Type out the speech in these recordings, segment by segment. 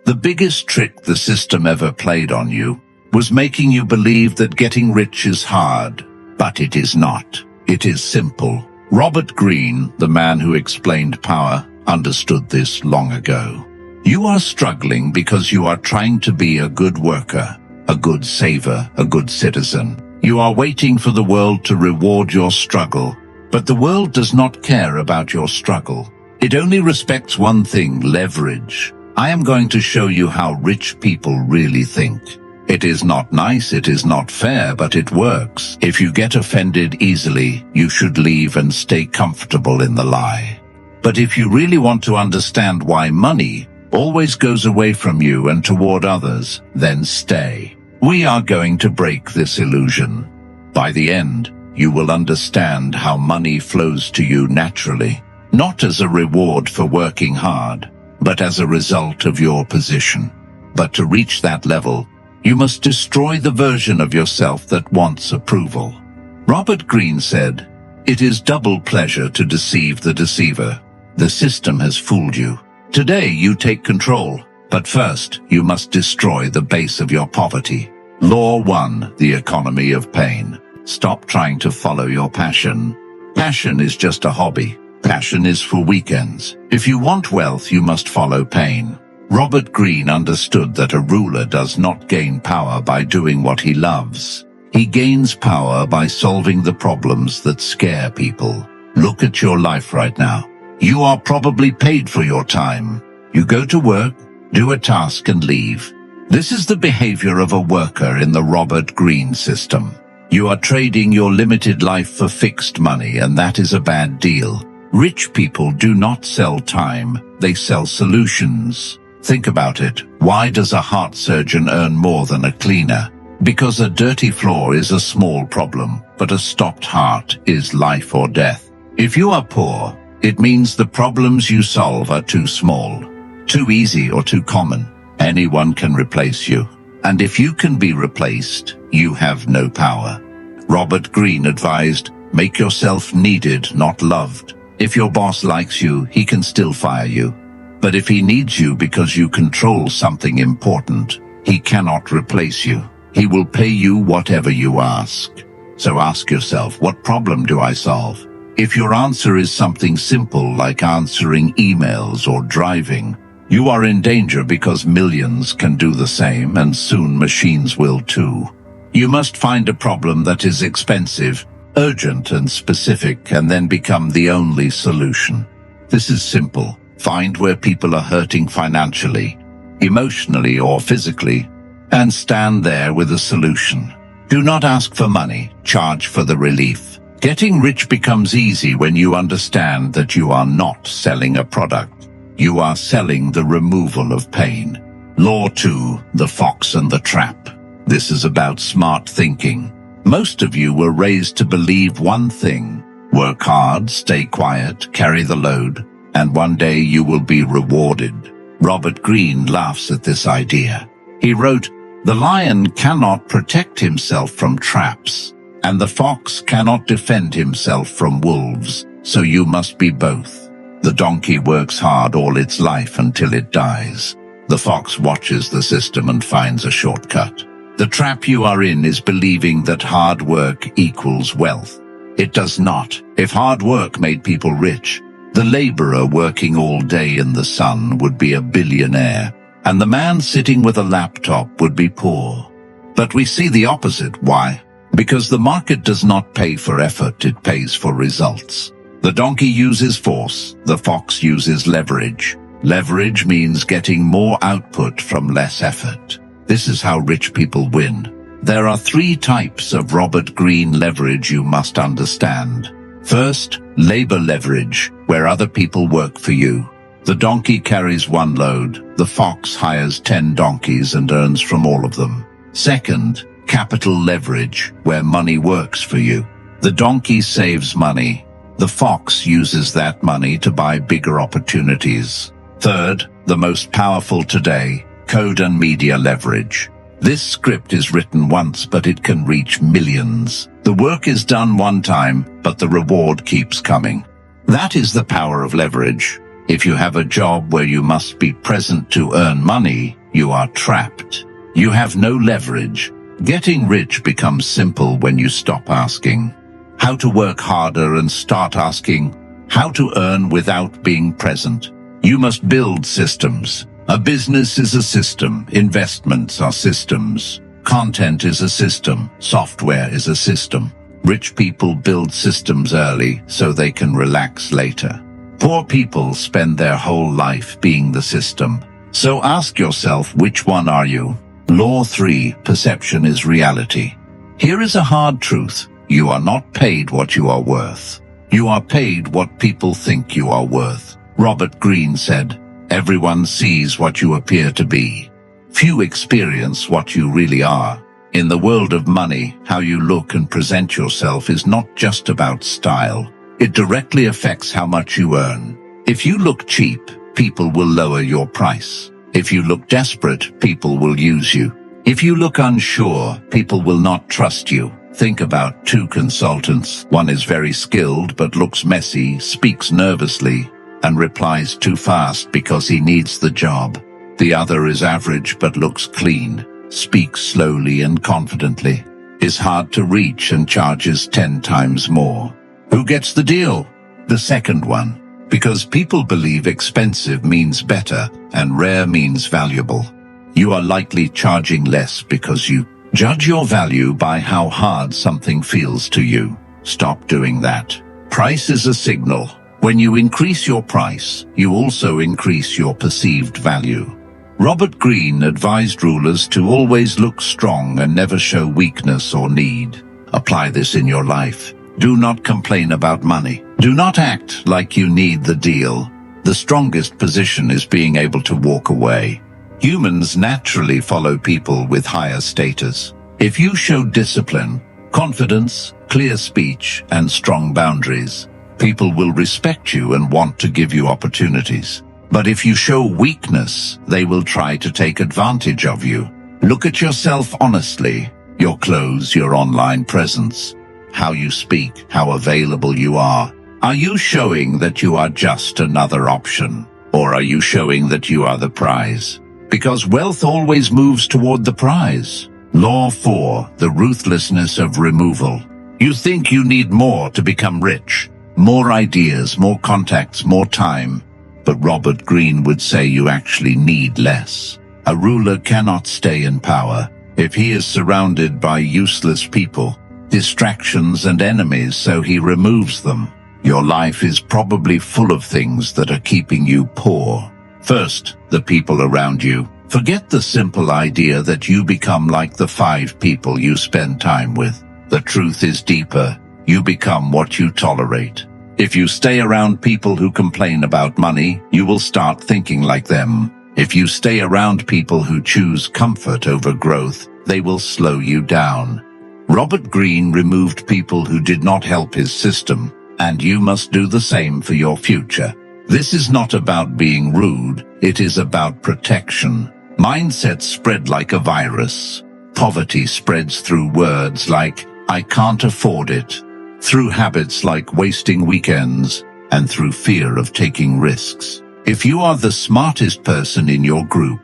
The biggest trick the system ever played on you was making you believe that getting rich is hard, but it is not. It is simple. Robert Greene, the man who explained power, understood this long ago. You are struggling because you are trying to be a good worker, a good saver, a good citizen. You are waiting for the world to reward your struggle, but the world does not care about your struggle. It only respects one thing: leverage. I am going to show you how rich people really think. It is not nice, it is not fair, but it works. If you get offended easily, you should leave and stay comfortable in the lie. But if you really want to understand why money always goes away from you and toward others, then stay. We are going to break this illusion. By the end, you will understand how money flows to you naturally, not as a reward for working hard, but as a result of your position. But to reach that level, you must destroy the version of yourself that wants approval. Robert Greene said, "It is double pleasure to deceive the deceiver. The system has fooled you. Today you take control, but first you must destroy the base of your poverty." Law 1, the economy of pain. Stop trying to follow your passion. Passion is just a hobby. Passion is for weekends. If you want wealth, you must follow pain. Robert Greene understood that a ruler does not gain power by doing what he loves. He gains power by solving the problems that scare people. Look at your life right now. You are probably paid for your time. You go to work, do a task and leave. This is the behavior of a worker in the Robert Greene system. You are trading your limited life for fixed money, and that is a bad deal. Rich people do not sell time, they sell solutions. Think about it. Why does a heart surgeon earn more than a cleaner? Because a dirty floor is a small problem, but a stopped heart is life or death. If you are poor, it means the problems you solve are too small, too easy or too common. Anyone can replace you. And if you can be replaced, you have no power. Robert Greene advised, make yourself needed, not loved. If your boss likes you, he can still fire you. But if he needs you because you control something important, he cannot replace you. He will pay you whatever you ask. So ask yourself, what problem do I solve? If your answer is something simple like answering emails or driving, you are in danger because millions can do the same, and soon machines will too. You must find a problem that is expensive, urgent and specific, and then become the only solution. This is simple. Find where people are hurting financially, emotionally or physically, and stand there with a solution. Do not ask for money, charge for the relief. Getting rich becomes easy when you understand that you are not selling a product. You are selling the removal of pain. Law 2, the fox and the trap. This is about smart thinking. Most of you were raised to believe one thing: work hard, stay quiet, carry the load, and one day you will be rewarded. Robert Greene laughs at this idea. He wrote, "The lion cannot protect himself from traps, and the fox cannot defend himself from wolves, so you must be both. The donkey works hard all its life until it dies. The fox watches the system and finds a shortcut. The trap you are in is believing that hard work equals wealth. It does not. If hard work made people rich, the laborer working all day in the sun would be a billionaire, and the man sitting with a laptop would be poor. But we see the opposite. Why? Because the market does not pay for effort, it pays for results. The donkey uses force, the fox uses leverage. Leverage means getting more output from less effort. This is how rich people win. There are 3 types of Robert Greene leverage you must understand. First, labor leverage, where other people work for you. The donkey carries one load. The fox hires 10 donkeys and earns from all of them. Second, capital leverage, where money works for you. The donkey saves money. The fox uses that money to buy bigger opportunities. Third, the most powerful today, code and media leverage. This script is written once, but it can reach millions. The work is done one time, but the reward keeps coming. That is the power of leverage. If you have a job where you must be present to earn money, you are trapped. You have no leverage. Getting rich becomes simple when you stop asking how to work harder and start asking how to earn without being present. You must build systems. A business is a system. Investments are systems. Content is a system. Software is a system. Rich people build systems early so they can relax later. Poor people spend their whole life being the system. So ask yourself, which one are you? Law 3, perception is reality. Here is a hard truth. You are not paid what you are worth. You are paid what people think you are worth. Robert Greene said, "Everyone sees what you appear to be. Few experience what you really are." In the world of money, how you look and present yourself is not just about style. It directly affects how much you earn. If you look cheap, people will lower your price. If you look desperate, people will use you. If you look unsure, people will not trust you. Think about 2 consultants. One is very skilled but looks messy, speaks nervously, and replies too fast because he needs the job. The other is average but looks clean, speaks slowly and confidently, is hard to reach and charges 10 times more. Who gets the deal? The second one. Because people believe expensive means better and rare means valuable. You are likely charging less because you judge your value by how hard something feels to you. Stop doing that. Price is a signal. When you increase your price, you also increase your perceived value. Robert Greene advised rulers to always look strong and never show weakness or need. Apply this in your life. Do not complain about money. Do not act like you need the deal. The strongest position is being able to walk away. Humans naturally follow people with higher status. If you show discipline, confidence, clear speech, and strong boundaries, people will respect you and want to give you opportunities. But if you show weakness, they will try to take advantage of you. Look at yourself honestly. Your clothes, your online presence, how you speak, how available you are. Are you showing that you are just another option? Or are you showing that you are the prize? Because wealth always moves toward the prize. Law 4, the ruthlessness of removal. You think you need more to become rich. More ideas, more contacts, more time. But Robert Greene would say you actually need less. A ruler cannot stay in power if he is surrounded by useless people, distractions and enemies, so he removes them. Your life is probably full of things that are keeping you poor. First, the people around you. Forget the simple idea that you become like the 5 people you spend time with. The truth is deeper. You become what you tolerate. If you stay around people who complain about money, you will start thinking like them. If you stay around people who choose comfort over growth, they will slow you down. Robert Greene removed people who did not help his system, and you must do the same for your future. This is not about being rude, it is about protection. Mindsets spread like a virus. Poverty spreads through words like, "I can't afford it," through habits like wasting weekends, and through fear of taking risks. If you are the smartest person in your group,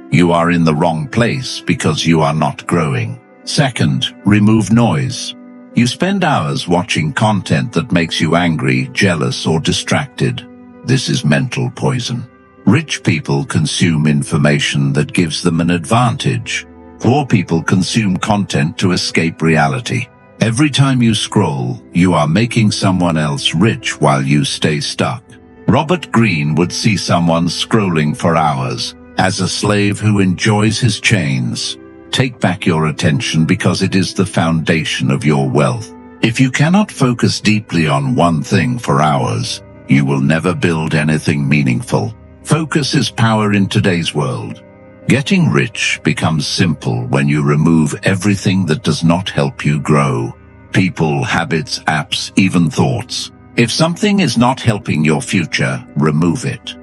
you are in the wrong place because you are not growing. Second, remove noise. You spend hours watching content that makes you angry, jealous, or distracted. This is mental poison. Rich people consume information that gives them an advantage. Poor people consume content to escape reality. Every time you scroll, you are making someone else rich while you stay stuck. Robert Greene would see someone scrolling for hours as a slave who enjoys his chains. Take back your attention because it is the foundation of your wealth. If you cannot focus deeply on one thing for hours, you will never build anything meaningful. Focus is power in today's world. Getting rich becomes simple when you remove everything that does not help you grow. People, habits, apps, even thoughts. If something is not helping your future, remove it.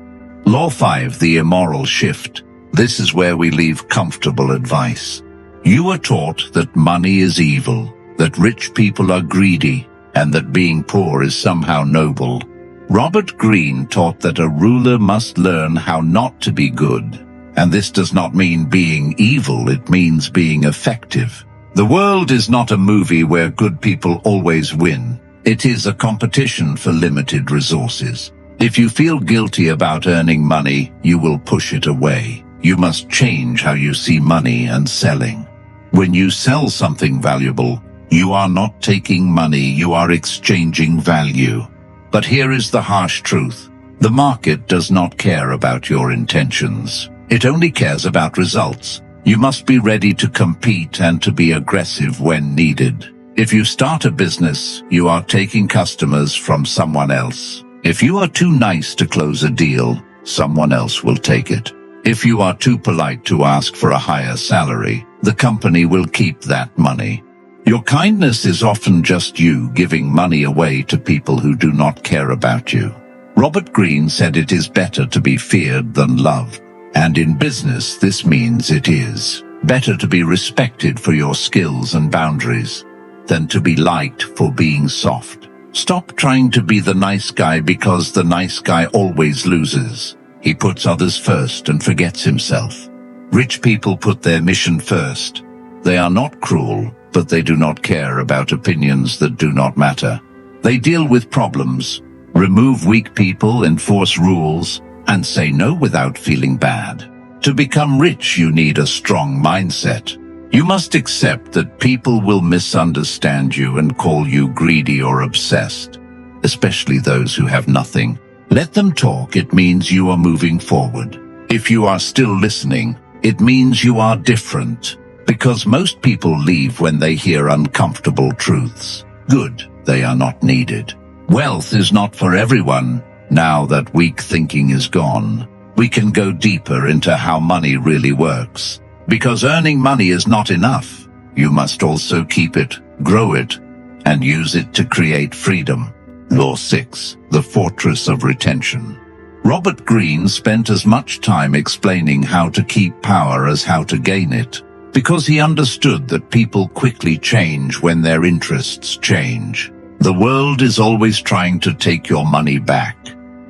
Law 5, the immoral shift. This is where we leave comfortable advice. You are taught that money is evil, that rich people are greedy, and that being poor is somehow noble. Robert Greene taught that a ruler must learn how not to be good. And this does not mean being evil, it means being effective. The world is not a movie where good people always win. It is a competition for limited resources. If you feel guilty about earning money, you will push it away. You must change how you see money and selling. When you sell something valuable, you are not taking money, you are exchanging value. But here is the harsh truth. The market does not care about your intentions. It only cares about results. You must be ready to compete and to be aggressive when needed. If you start a business, you are taking customers from someone else. If you are too nice to close a deal, someone else will take it. If you are too polite to ask for a higher salary, the company will keep that money. Your kindness is often just you giving money away to people who do not care about you. Robert Greene said it is better to be feared than loved. And in business, this means it is better to be respected for your skills and boundaries than to be liked for being soft. Stop trying to be the nice guy because the nice guy always loses. He puts others first and forgets himself. Rich people put their mission first. They are not cruel, but they do not care about opinions that do not matter. They deal with problems, remove weak people, enforce rules, and say no without feeling bad. To become rich, you need a strong mindset. You must accept that people will misunderstand you and call you greedy or obsessed, especially those who have nothing. Let them talk, it means you are moving forward. If you are still listening, it means you are different, because most people leave when they hear uncomfortable truths. Good, they are not needed. Wealth is not for everyone. Now that weak thinking is gone, we can go deeper into how money really works. Because earning money is not enough. You must also keep it, grow it, and use it to create freedom. Law 6, the fortress of retention. Robert Greene spent as much time explaining how to keep power as how to gain it, because he understood that people quickly change when their interests change. The world is always trying to take your money back.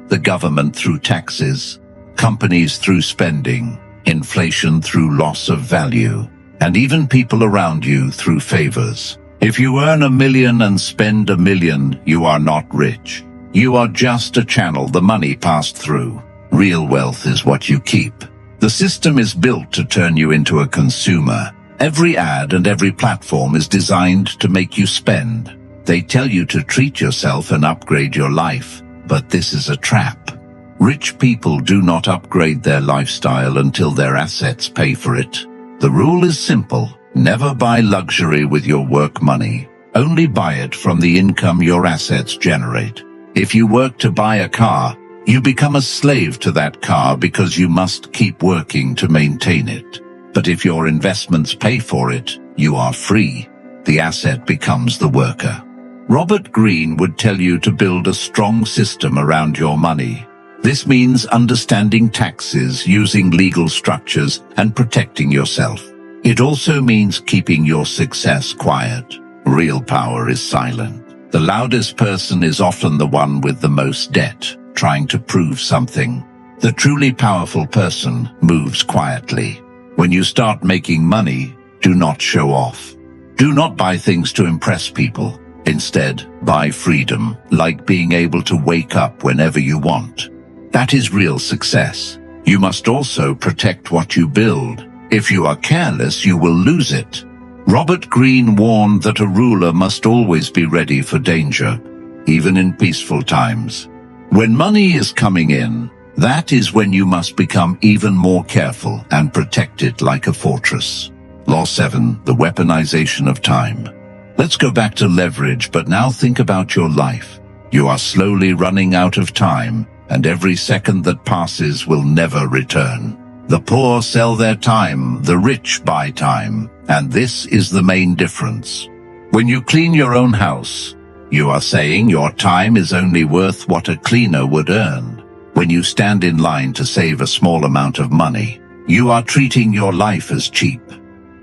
The government through taxes, companies through spending, inflation through loss of value, and even people around you through favors. If you earn $1 million and spend $1 million, you are not rich. You are just a channel the money passed through. Real wealth is what you keep. The system is built to turn you into a consumer. Every ad and every platform is designed to make you spend. They tell you to treat yourself and upgrade your life, but this is a trap. Rich people do not upgrade their lifestyle until their assets pay for it. The rule is simple. Never buy luxury with your work money. Only buy it from the income your assets generate. If you work to buy a car, you become a slave to that car because you must keep working to maintain it. But if your investments pay for it, you are free. The asset becomes the worker. Robert Greene would tell you to build a strong system around your money. This means understanding taxes, using legal structures, and protecting yourself. It also means keeping your success quiet. Real power is silent. The loudest person is often the one with the most debt, trying to prove something. The truly powerful person moves quietly. When you start making money, do not show off. Do not buy things to impress people. Instead, buy freedom, like being able to wake up whenever you want. That is real success. You must also protect what you build. If you are careless, you will lose it. Robert Greene warned that a ruler must always be ready for danger, even in peaceful times. When money is coming in, that is when you must become even more careful and protect it like a fortress. Law 7, the weaponization of time. Let's go back to leverage, but now think about your life. You are slowly running out of time, and every second that passes will never return. The poor sell their time, the rich buy time, and this is the main difference. When you clean your own house, you are saying your time is only worth what a cleaner would earn. When you stand in line to save a small amount of money, you are treating your life as cheap.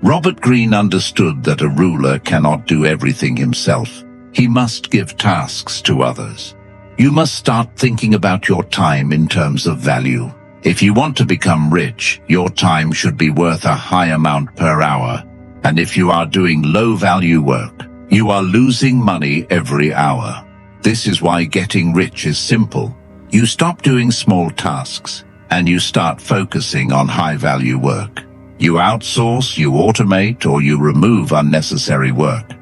Robert Greene understood that a ruler cannot do everything himself. He must give tasks to others. You must start thinking about your time in terms of value. If you want to become rich, your time should be worth a high amount per hour. And if you are doing low-value work, you are losing money every hour. This is why getting rich is simple. You stop doing small tasks, and you start focusing on high-value work. You outsource, you automate, or you remove unnecessary work.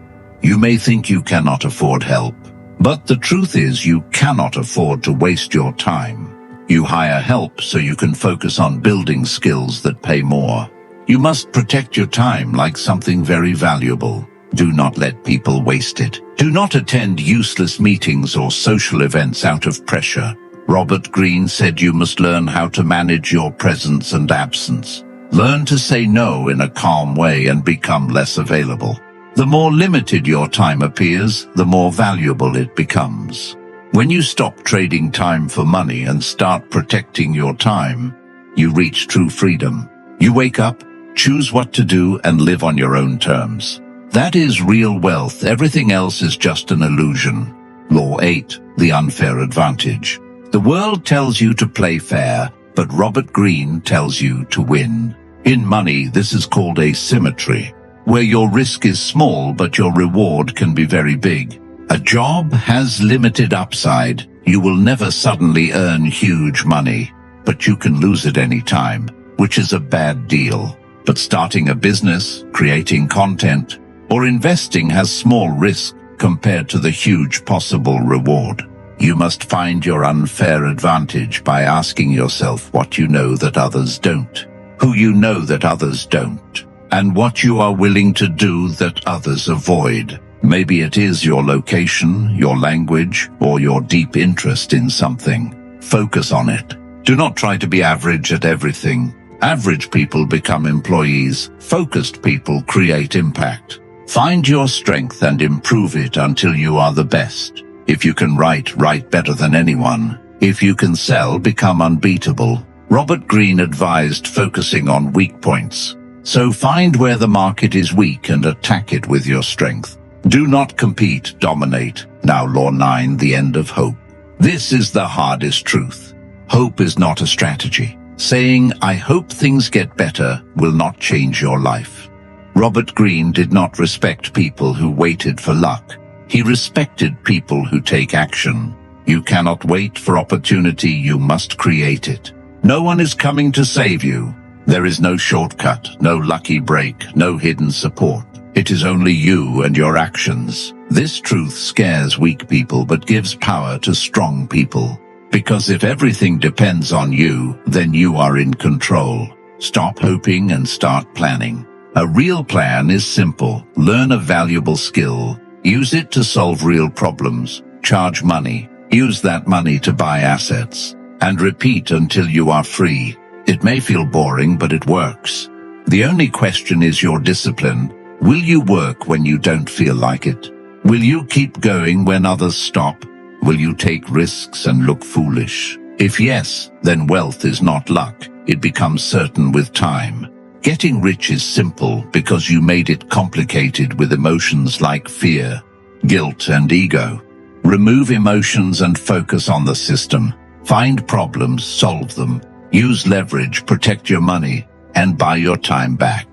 You may think you cannot afford help, but the truth is you cannot afford to waste your time. You hire help so you can focus on building skills that pay more. You must protect your time like something very valuable. Do not let people waste it. Do not attend useless meetings or social events out of pressure. Robert Greene said you must learn how to manage your presence and absence. Learn to say no in a calm way and become less available. The more limited your time appears, the more valuable it becomes. When you stop trading time for money and start protecting your time, you reach true freedom. You wake up, choose what to do, and live on your own terms. That is real wealth. Everything else is just an illusion. Law 8, the unfair advantage. The world tells you to play fair, but Robert Greene tells you to win. In money, this is called asymmetry, where your risk is small but your reward can be very big. A job has limited upside. You will never suddenly earn huge money, but you can lose at any time, which is a bad deal. But starting a business, creating content, or investing has small risk compared to the huge possible reward. You must find your unfair advantage by asking yourself what you know that others don't, who you know that others don't, and what you are willing to do that others avoid. Maybe it is your location, your language, or your deep interest in something. Focus on it. Do not try to be average at everything. Average people become employees. Focused people create impact. Find your strength and improve it until you are the best. If you can write better than anyone. If you can sell, become unbeatable. Robert Greene advised focusing on weak points. So find where the market is weak and attack it with your strength. Do not compete, dominate. Now Law 9, the end of hope. This is the hardest truth. Hope is not a strategy. Saying, I hope things get better, will not change your life. Robert Greene did not respect people who waited for luck. He respected people who take action. You cannot wait for opportunity, you must create it. No one is coming to save you. There is no shortcut, no lucky break, no hidden support. It is only you and your actions. This truth scares weak people but gives power to strong people. Because if everything depends on you, then you are in control. Stop hoping and start planning. A real plan is simple. Learn a valuable skill. Use it to solve real problems. Charge money. Use that money to buy assets. And repeat until you are free. It may feel boring, but it works. The only question is your discipline. Will you work when you don't feel like it? Will you keep going when others stop? Will you take risks and look foolish? If yes, then wealth is not luck. It becomes certain with time. Getting rich is simple because you made it complicated with emotions like fear, guilt, and ego. Remove emotions and focus on the system. Find problems, solve them. Use leverage, protect your money, and buy your time back.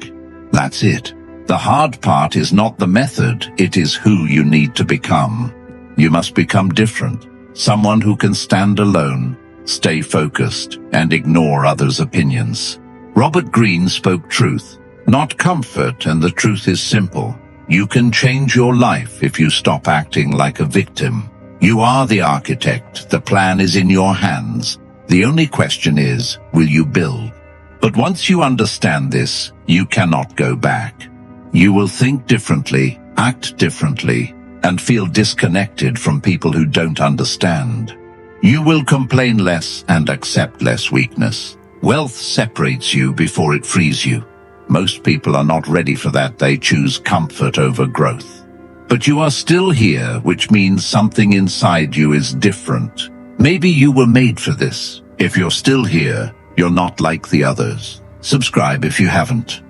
That's it. The hard part is not the method, it is who you need to become. You must become different. Someone who can stand alone, stay focused, and ignore others' opinions. Robert Greene spoke truth, not comfort, and the truth is simple. You can change your life if you stop acting like a victim. You are the architect, the plan is in your hands. The only question is, will you build? But once you understand this, you cannot go back. You will think differently, act differently, and feel disconnected from people who don't understand. You will complain less and accept less weakness. Wealth separates you before it frees you. Most people are not ready for that. They choose comfort over growth. But you are still here, which means something inside you is different. Maybe you were made for this. If you're still here, you're not like the others. Subscribe if you haven't.